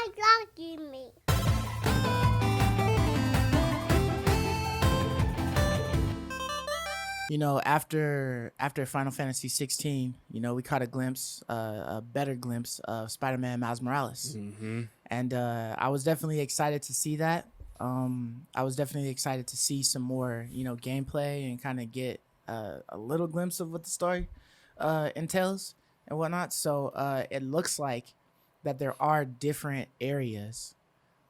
Why blocking me? You know, after Final Fantasy 16, you know, we caught a glimpse, a better glimpse of Spider-Man Miles Morales, and I was definitely excited to see that. I was definitely excited to see some more, you know, gameplay and kind of get a little glimpse of what the story entails and whatnot. So it looks like that there are different areas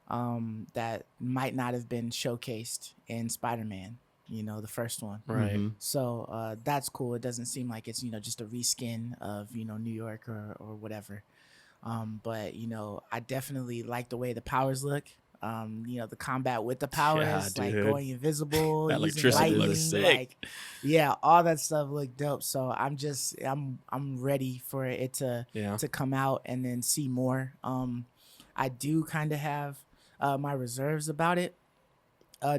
that might not have been showcased in Spider-Man, you know, the first one. Right. So that's cool. It doesn't seem like it's, you know, just a reskin of, you know, New York or whatever. But, you know, I definitely like the way the powers look. You know, the combat with the powers, like dude. going invisible, That using electricity lightning, looks sick. like, yeah, all that stuff looked dope. So I'm ready for it to come out and then see more. I do kind of have my reserves about it,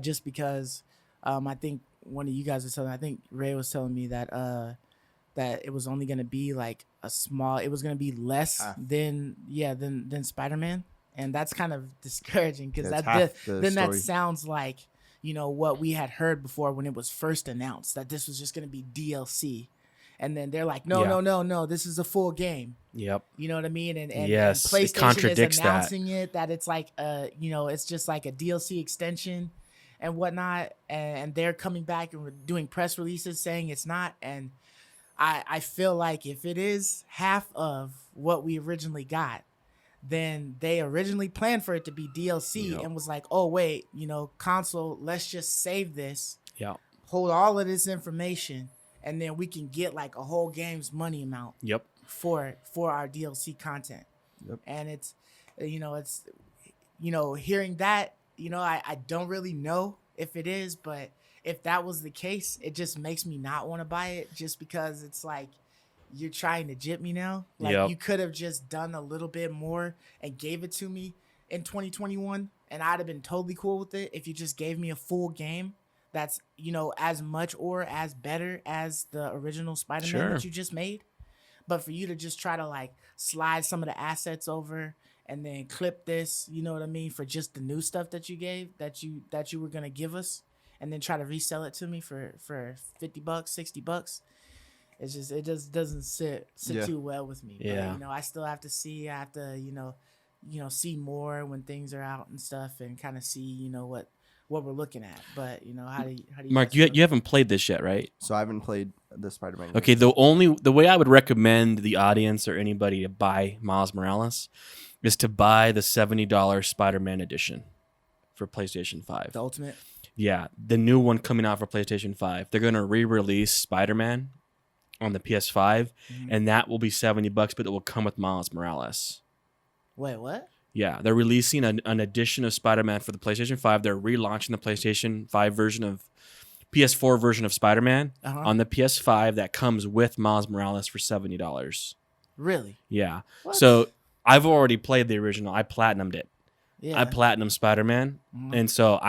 just because I think one of you guys was telling. I think Ray was telling me that that it was only gonna be like a small. It was gonna be less than Spider-Man, and that's kind of discouraging because that sounds like, you know, what we had heard before when it was first announced, that this was just gonna be DLC. And then they're like, no, this is a full game. Yep. You know what I mean? And Yes, it PlayStation contradicts is announcing that it's like you know, it's just like a DLC extension and whatnot. And they're coming back and doing press releases saying it's not. And I feel like if it is half of what we originally got, then they originally planned for it to be DLC and was like, oh wait, you know, console, let's just save this. Yeah. Hold all of this information, and then we can get like a whole game's money amount. Yep. For our DLC content. Yep. And it's hearing that, you know, I don't really know if it is, but if that was the case, it just makes me not want to buy it, just because it's like you're trying to jip me now. Like you could have just done a little bit more and gave it to me in 2021, and I'd have been totally cool with it if you just gave me a full game that's, you know, as much or as better as the original Spider-Man that you just made. But for you to just try to like slide some of the assets over and then clip this, you know what I mean, for just the new stuff that you gave, that you were gonna give us, and then try to resell it to me for $50, $60, it just doesn't sit too well with me. Yeah. But, you know, I still have to see. I have to, you know, see more when things are out and stuff, and kind of see, you know, what we're looking at. But, you know, how do you Mark, guys feel? you haven't played this yet, right? So I haven't played the Spider-Man game. Okay, the way I would recommend the audience or anybody to buy Miles Morales is to buy the $70 Spider-Man edition for PlayStation 5. The Ultimate? Yeah, the new one coming out for PlayStation 5. They're going to re-release Spider-Man on the PS5, and that will be $70, but it will come with Miles Morales. Wait, what? Yeah, they're releasing an edition of Spider-Man for the PlayStation 5. They're relaunching the PlayStation 5 version of PS4 version of Spider-Man on the PS5 that comes with Miles Morales for $70. Really? Yeah. What? So I've already played the original. I platinumed it. Yeah. I platinumed Spider-Man, and so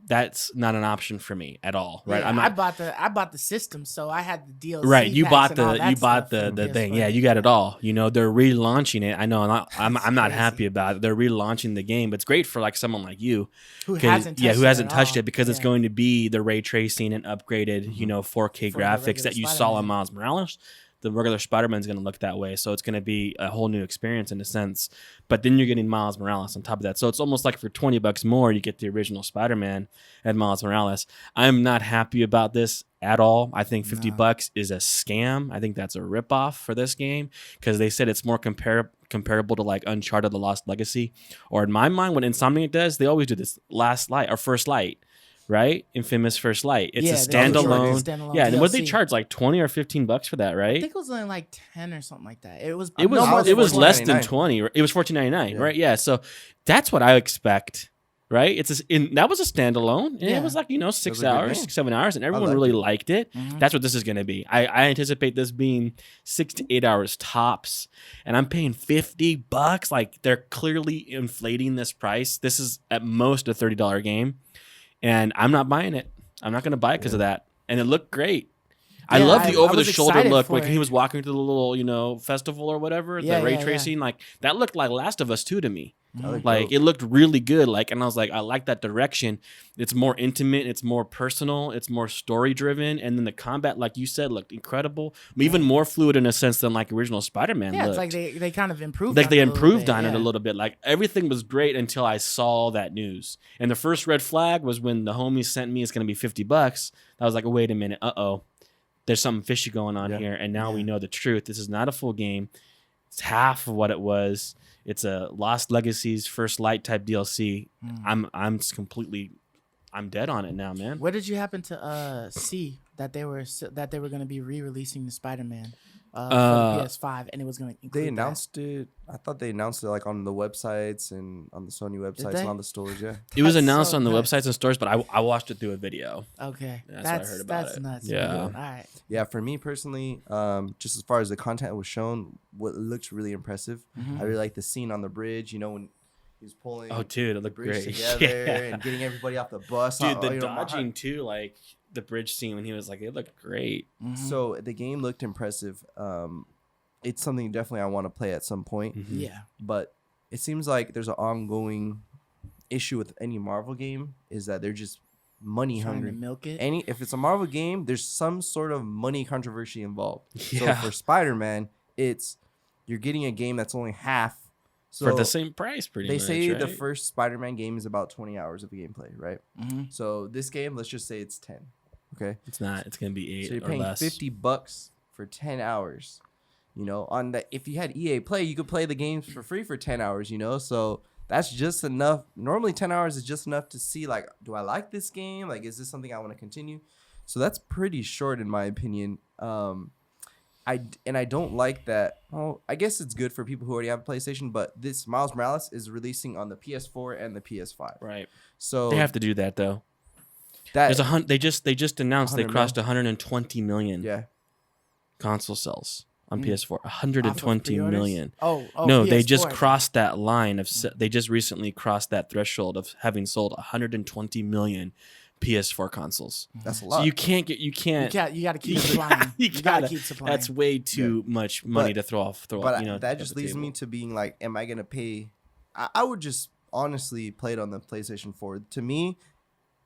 that's not an option for me at all, right? Yeah, I'm not. I bought the system, so I had the DLC. Right, you packs bought and all the that stuff for thing. PS4. Yeah, you got it all. You know, they're relaunching it. I know, I'm not happy about it. They're relaunching the game, but it's great for like someone like you who hasn't touched it because it's going to be the ray tracing and upgraded, you know, 4K For the graphics regular that you saw on Spider-Man. Miles Morales. The regular Spider-Man's going to look that way, so it's going to be a whole new experience in a sense. But then you're getting Miles Morales on top of that, so it's almost like for $20 more, you get the original Spider-Man and Miles Morales. I'm not happy about this at all. I think $50 is a scam. I think that's a ripoff for this game because they said it's more comparable to like Uncharted: The Lost Legacy, or in my mind, what Insomniac does, they always do this Last Light or First Light. Right? Infamous First Light. It's a standalone. Yeah, and what did they charge? Like $20 or $15 for that, right? I think it was only like 10 or something like that. It was less than 20. It was $14.99, right? Yeah, so that's what I expect, right? That was a standalone, and it was like, you know, 6 hours, 6, 7 hours, and everyone really liked it. That's what this is going to be. I anticipate this being 6 to 8 hours tops, and I'm paying $50. Like, they're clearly inflating this price. This is at most a $30 game. And I'm not buying it. I'm not going to buy it because of that. And it looked great. I love the over-the-shoulder look. Like he was walking to the little, you know, festival or whatever. The ray tracing, like that looked like Last of Us 2 to me. Like it looked really good. Like, and I was like, I like that direction. It's more intimate. It's more personal. It's more story driven. And then the combat, like you said, looked incredible. Even more fluid in a sense than like original Spider-Man. Yeah, looked. it's like they kind of improved. Like they improved on it a little bit. Like everything was great until I saw that news. And the first red flag was when the homie sent me, it's going to be $50. I was like, oh, wait a minute. There's something fishy going on here. And now we know the truth. This is not a full game. It's half of what it was. It's a Lost Legacies First Light type DLC. I'm dead on it now, man. Where did you happen to see that they were going to be re-releasing the Spider-Man for the PS5, and it was going to include They announced it. I thought they announced it like on the websites and on the Sony websites and on the stores. Yeah, it was announced on the websites and stores, but I watched it through a video. Okay, that's what I heard about that's it. Nuts. Yeah. Man. All right. Yeah, for me personally, just as far as the content was shown, what looks really impressive. I really like the scene on the bridge. You know, when he was pulling it looked bridge great together and getting everybody off the bus. Dude, the dodging too, like the bridge scene when he was like, it looked great. So the game looked impressive. It's something definitely I want to play at some point. Yeah. But it seems like there's an ongoing issue with any Marvel game is that they're just money hungry. To milk it. If it's a Marvel game, there's some sort of money controversy involved. Yeah. So for Spider-Man, you're getting a game that's only half. So for the same price, pretty much. They say right? the first Spider-Man game is about 20 hours of gameplay, right? So this game, let's just say it's 10. Okay. It's not. It's gonna be 8 so you're or paying less. $50 for 10 hours. You know, on that, if you had EA Play, you could play the games for free for 10 hours. You know, so that's just enough. Normally, 10 hours is just enough to see, like, do I like this game? Like, is this something I want to continue? So that's pretty short, in my opinion. I don't like that. Oh, I guess it's good for people who already have a PlayStation, but this Miles Morales is releasing on the PS4 and the PS5. Right. So they have to do that though. There's they just announced they 100 crossed 120 million yeah. console sales on PS4. 120 million. Oh, no, PS4, they just crossed that line of. They just recently crossed that threshold of having sold 120 million PS4 consoles. That's a lot. So you can't. You got to keep supplying. You got to keep supplying. That's way too much money to throw off. But you know, that just leads me to being like, am I gonna pay? I would just honestly play it on the PlayStation 4. To me,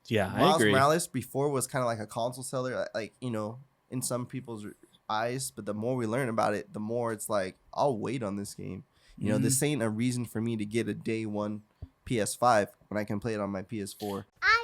yeah, Miles I agree. Morales before was kind of like a console seller, like, you know, in some people's eyes. But the more we learn about it, the more it's like, I'll wait on this game. You know, this ain't a reason for me to get a day one PS5 when I can play it on my PS4. I